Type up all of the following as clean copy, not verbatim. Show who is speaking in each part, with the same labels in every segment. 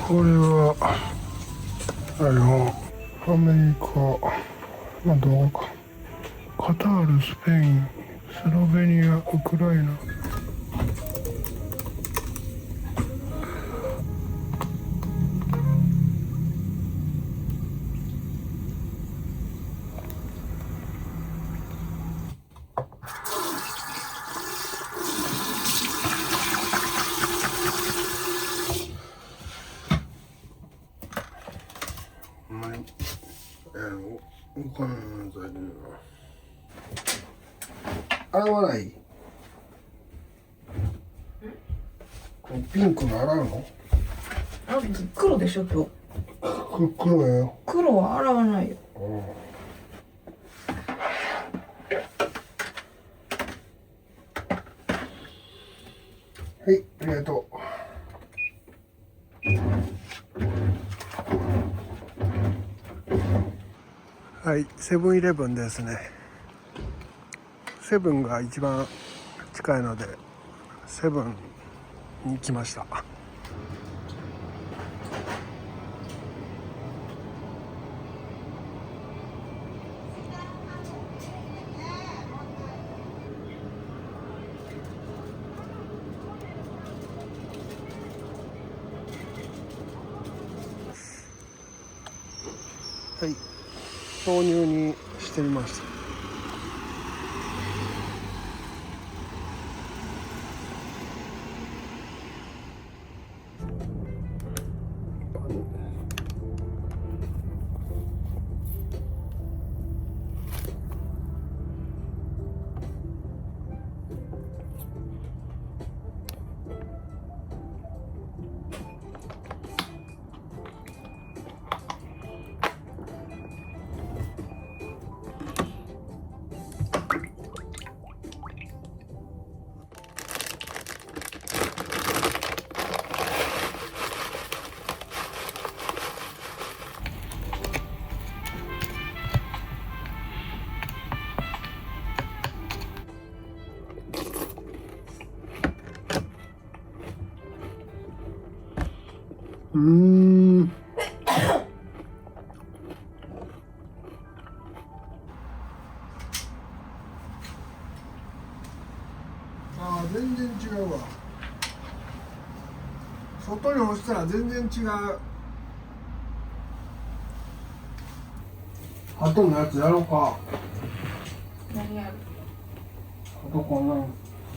Speaker 1: これはあれよ、アメリカ、まあ動画か、カタール、スペイン、スロベニア、ウクライナ。あんまり動かない材料な。洗わない？このピンクの洗うの？
Speaker 2: あ、黒でしょ今日。
Speaker 1: 黒やよ。
Speaker 2: 黒は洗わないよ。
Speaker 1: はい、ありがとう。はい、セブンイレブンですね。セブンが一番近いので、セブンに来ました。はい、豆乳にしてみました。ああ、全然違うわ。外に干したら全然違う。あとのやつやろうか。
Speaker 2: 何やる？
Speaker 1: あとこんなん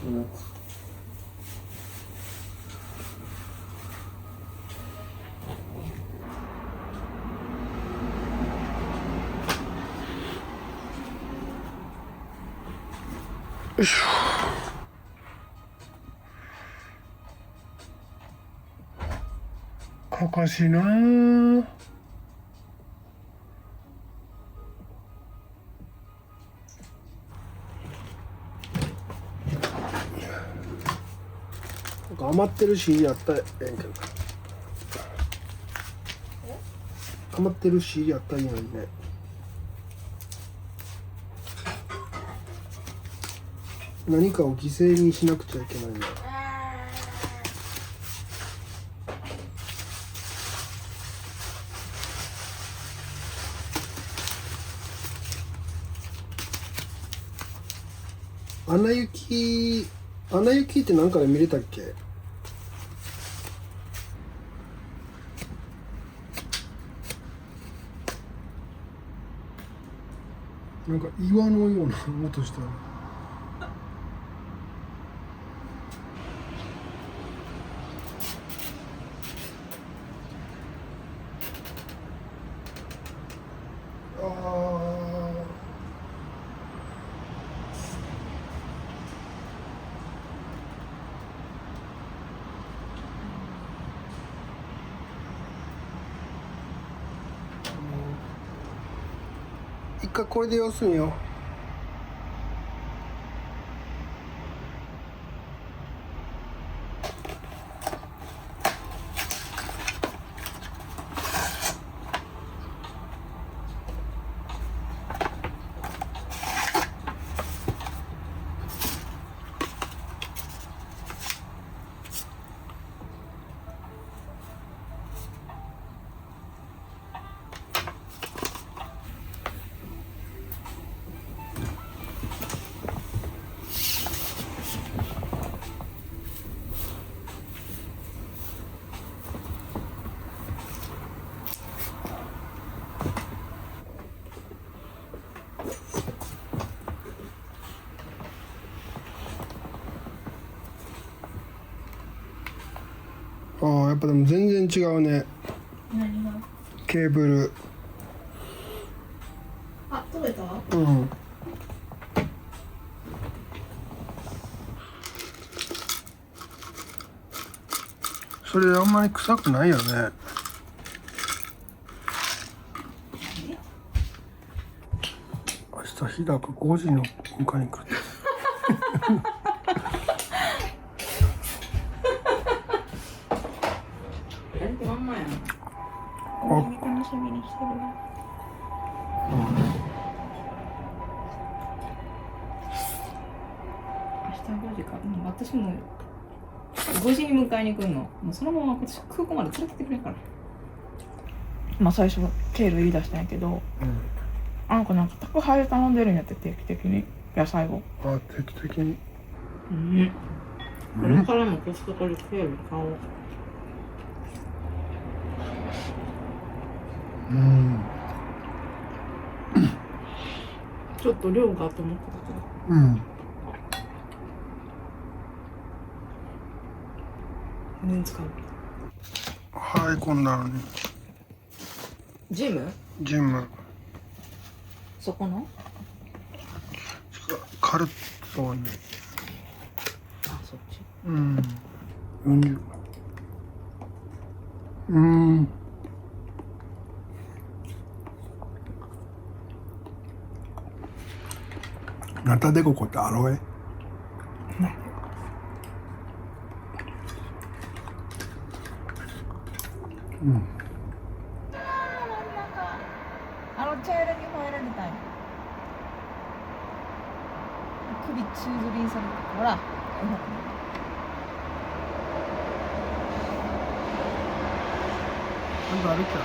Speaker 1: するやつ。よいしょ。かかしなぁ。余ってるしやったらええんけど。余ってるしやったらいいのにね。何かを犠牲にしなくちゃいけないんだ。アナ雪って何かで見れたっけ？なんか岩のような音した。一回これで様子見よう。ああ、やっぱでも全然違うね。
Speaker 2: 何が？
Speaker 1: ケーブル。
Speaker 2: あ、取れた？
Speaker 1: うん。それあんまり臭くないよね。明日日高5時の迎えに来る。
Speaker 2: まんまやん。楽しみにしてるわ。明日5時か。私も5時に迎えに来るの。もうそのまま私空港まで連れてってくれるから。まあ最初ケール言い出したんやけど、あの子なんか宅配で頼んでるんやって、定期的に野菜を。
Speaker 1: あ、定期的に。
Speaker 2: これからもコストコでケール買おう。ちょっと量がと思ってたけど。全然使う。
Speaker 1: はい、こんなのに。
Speaker 2: ジム？
Speaker 1: ジム。
Speaker 2: そこの？
Speaker 1: カルトに。
Speaker 2: あ、そっち。
Speaker 1: ナタデココってアロエ？
Speaker 2: 茶色に吠えられたい。首宙吊りにされて、ほら。
Speaker 1: 今度歩きやな。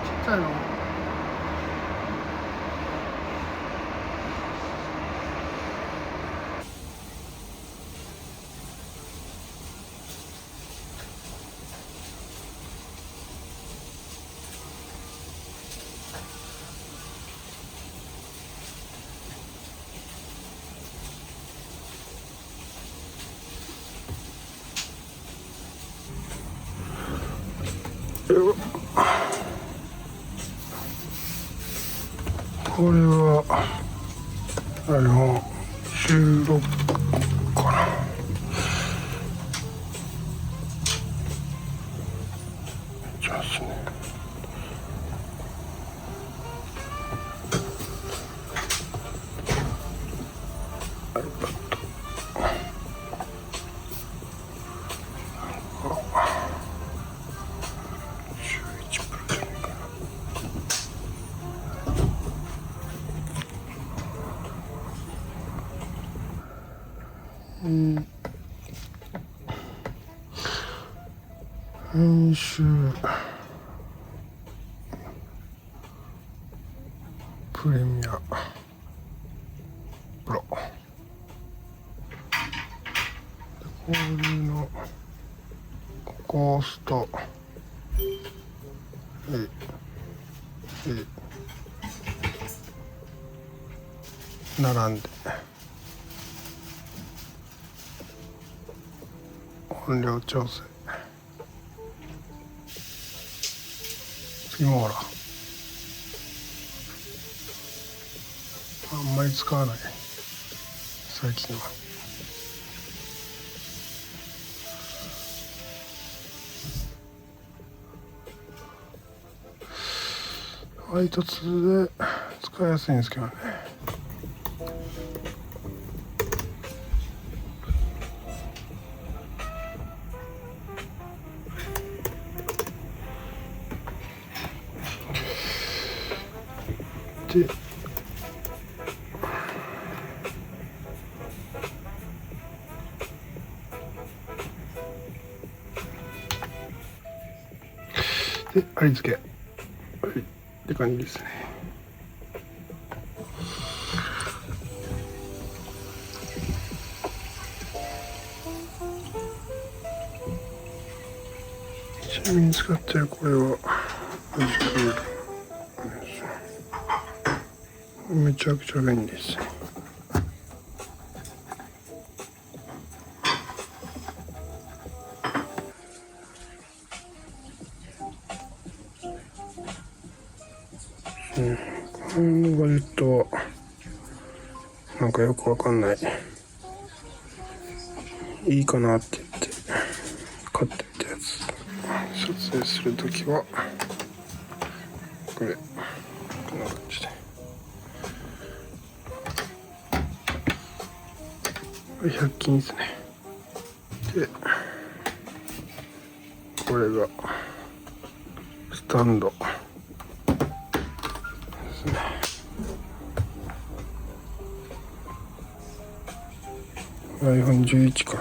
Speaker 1: ちっちゃいの。これは収録かな。じゃあですね。編集プレミアプロこういうのここを押すと並んで音量調整。次もほらあんまり使わない最近は。配達で使いやすいんですけどね。で貼り付け、って感じですね。ちなみに使ってるこれはめちゃくちゃ便利です。なんかよくわかんない、いいかなって言って買ってみたやつ。撮影するときはこれ、こんな感じで、100均ですね。でこれがスタンドですね。iPhone11 かな。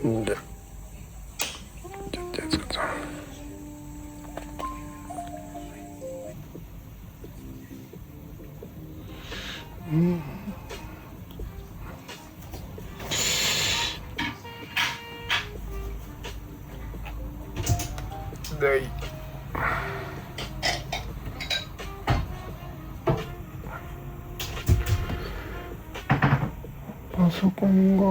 Speaker 1: んでちょっとやつかな。でパソコンが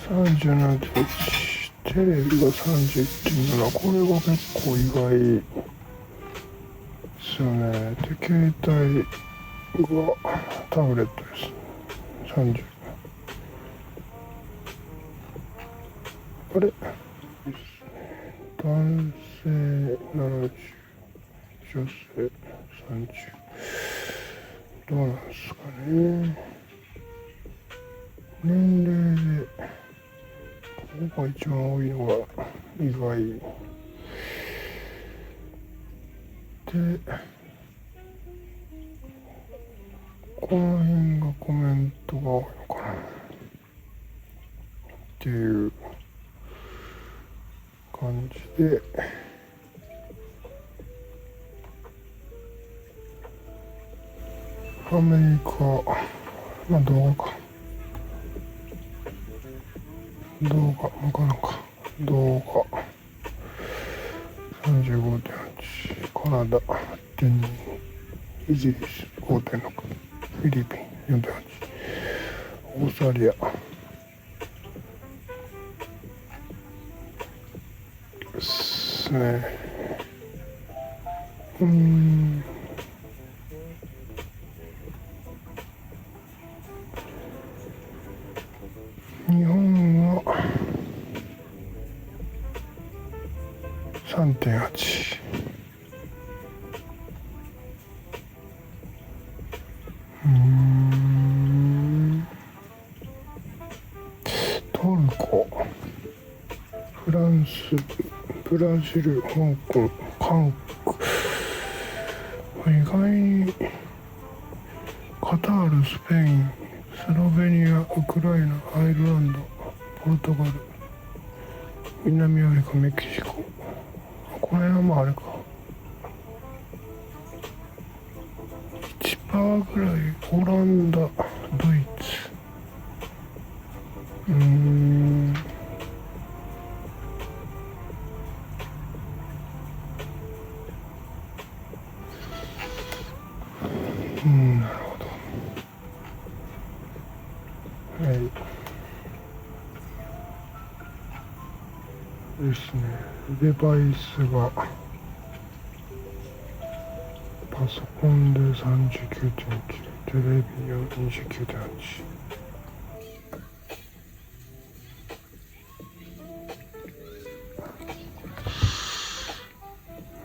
Speaker 1: 37.1、テレビが 31.7、これが結構意外ですよね。で携帯がタブレットです、30。あれ男性70、女性30。どうなんですかね。年齢でここが一番多いのが意外で、この辺がコメントが多いのかなっていう感じで、アメリカ、まあ動画か、動画向かなか、動画 35.8、カナダ 8.2、イギリス 5.6、フィリピン 4.8、オーストラリアですね。日本は 3.8、トルコ、フランス、ブラジル、香港、韓国、意外にカタール、スペイン、スロベニア、ウクライナ、アイルランド、ポルトガル、南アフリカ、メキシコ、この辺はまああれか、1% ぐらい、オランダ、ドイツ、なるほど。はい。ですね。デバイスがパソコンで 39.1、テレビが 29.8。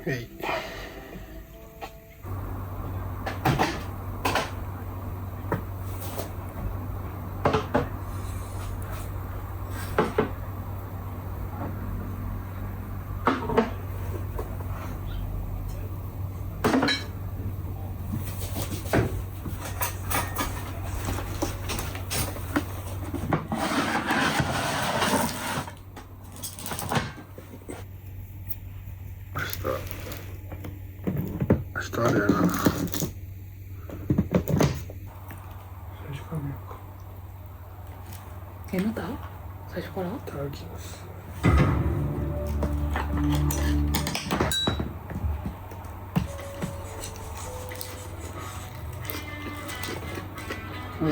Speaker 1: はい。明日あれやな。最初から見ようか。
Speaker 2: また最初から。
Speaker 1: いただきます。お。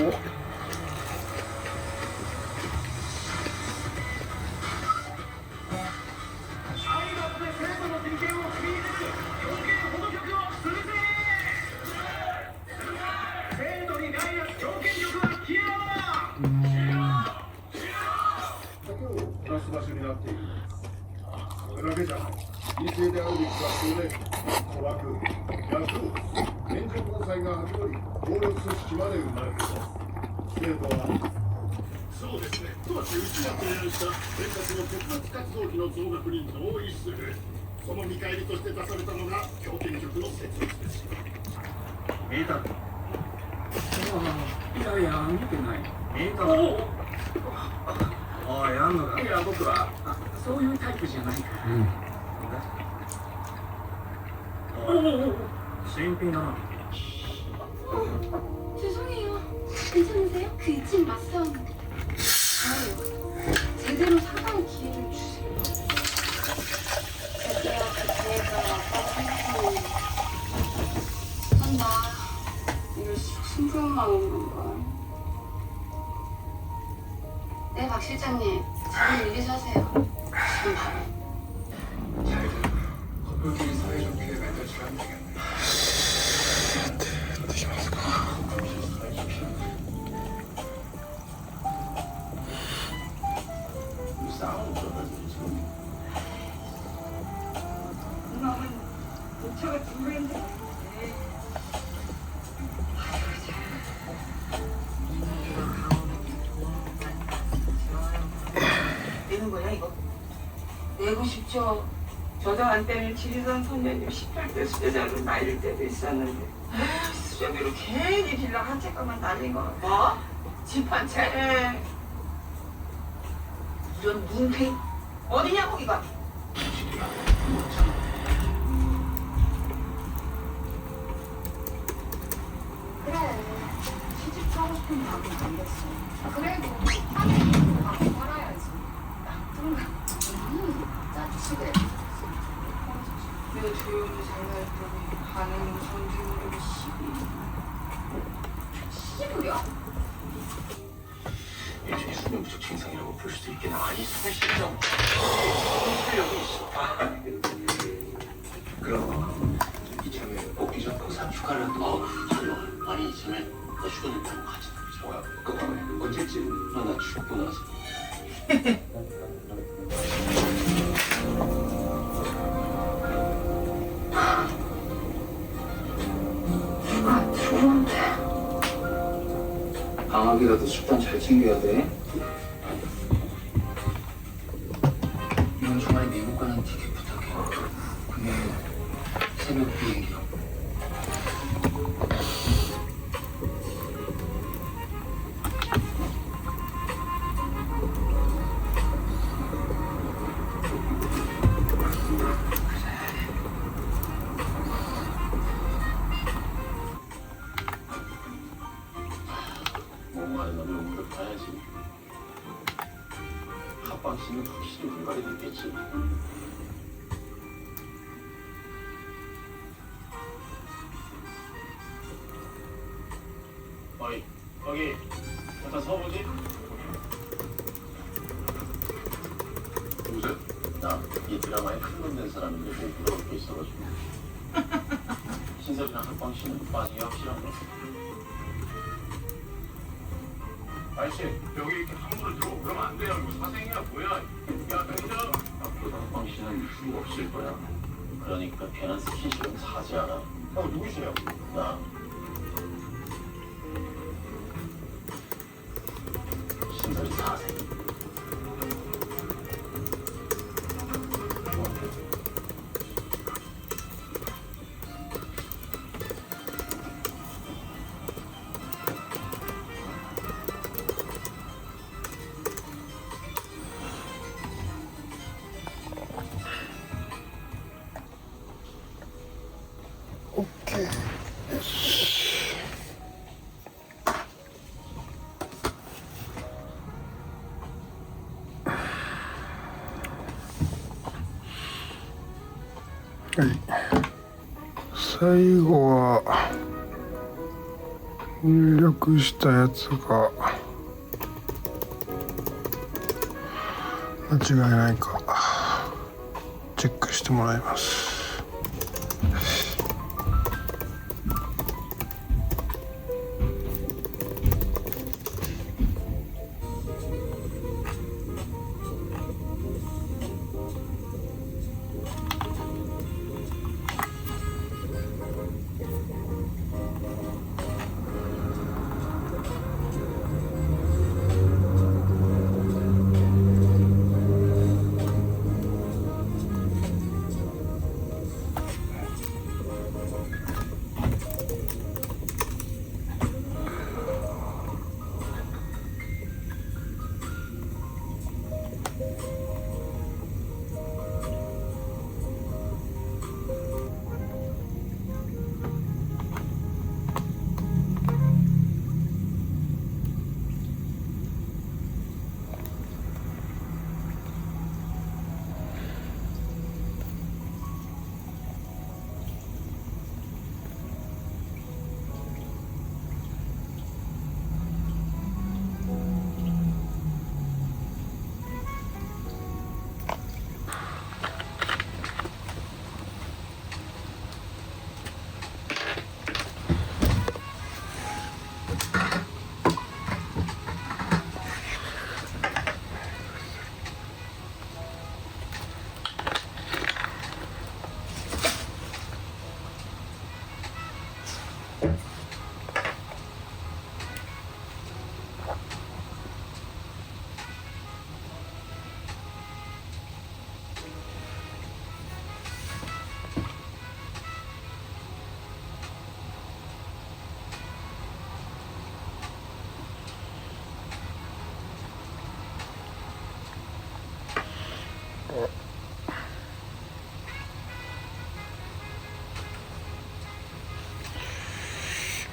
Speaker 1: が始まり暴力組織まで生まれると生徒はそうですね当時うちが提案した全国の摘発活動費の増額に同意するその見返りとして出されたのが強権局の設立です見えたいやいや見てない見えたおいやんのかいや僕はそういうタイプじゃないから 新品だな
Speaker 3: 죄송해요. 괜찮으세요? 그 집 맞싸움. 제대로 사과의 기회를 주세요. 자기야, 그때가 아빠 생각하는 한다. 이거 승부욕만 오는 거야. 네, 박 실장님. 지금 일이 사세요. 지금 바로.
Speaker 1: 잘 커플끼리 사이좋게 멘트 치면 되겠네
Speaker 3: 엄마는 도처가 중요한데. 내는 거야 이거? 내고 싶죠. 저도 한때는 지리산 선녀님 18대 수제자로 날릴 때도 있었는데 수제비로 괜히 빌라 한 채값만 날린 거. 뭐? 집 한 채. 이런 문팽 어디냐 거기가? 그래 시집 하고 싶은 마음이 안 됐어. 그래도 하는 거 살아야지. 짜치게. 내가 조용히 살다했더니 반응은 전주무력이 12무력?
Speaker 4: 일종의 수면부족 증상이라고 볼 수도 있겠나. 아니 사실상 실력이 있어. 그럼 이참에 복귀 전 검사 휴가를 또 하려. 아니 이참에 너 휴가는 좀 같이 놀자. 뭐야? 그거 언제지? 나 죽고 나서.
Speaker 3: 좋은데.
Speaker 4: 방학이라도 식단 잘 챙겨야 돼. 이번 주말에 미국 가는 티켓 부탁해. 그게 새벽 비행기야. 몸을 가야지. 합방씨는 확실히 불가리 됐겠지. 어이, 여기 잠깐 서보지. 누구세요? 나 이 드라마에 큰 돈 된 사람인데 뭐 물어볼 게 있어가지고. 신설이랑 합방씨는 빠지기 확실한 거? 아저씨 여기 이렇게 함부로 들어오고 그러면 안 돼요. 이거 사생이야 뭐야. 야 당장 앞으로 합방씨는 수가 없을 거야. 그러니까 괜한 스킨십은 사지 않아. 누구시냐? 나 신설이 4세.
Speaker 1: 오케이.はい。最後は入力したやつが間違いないかチェックしてもらいます。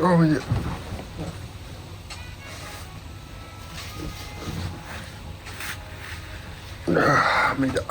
Speaker 1: あ、いいよ。ああ、無理だ。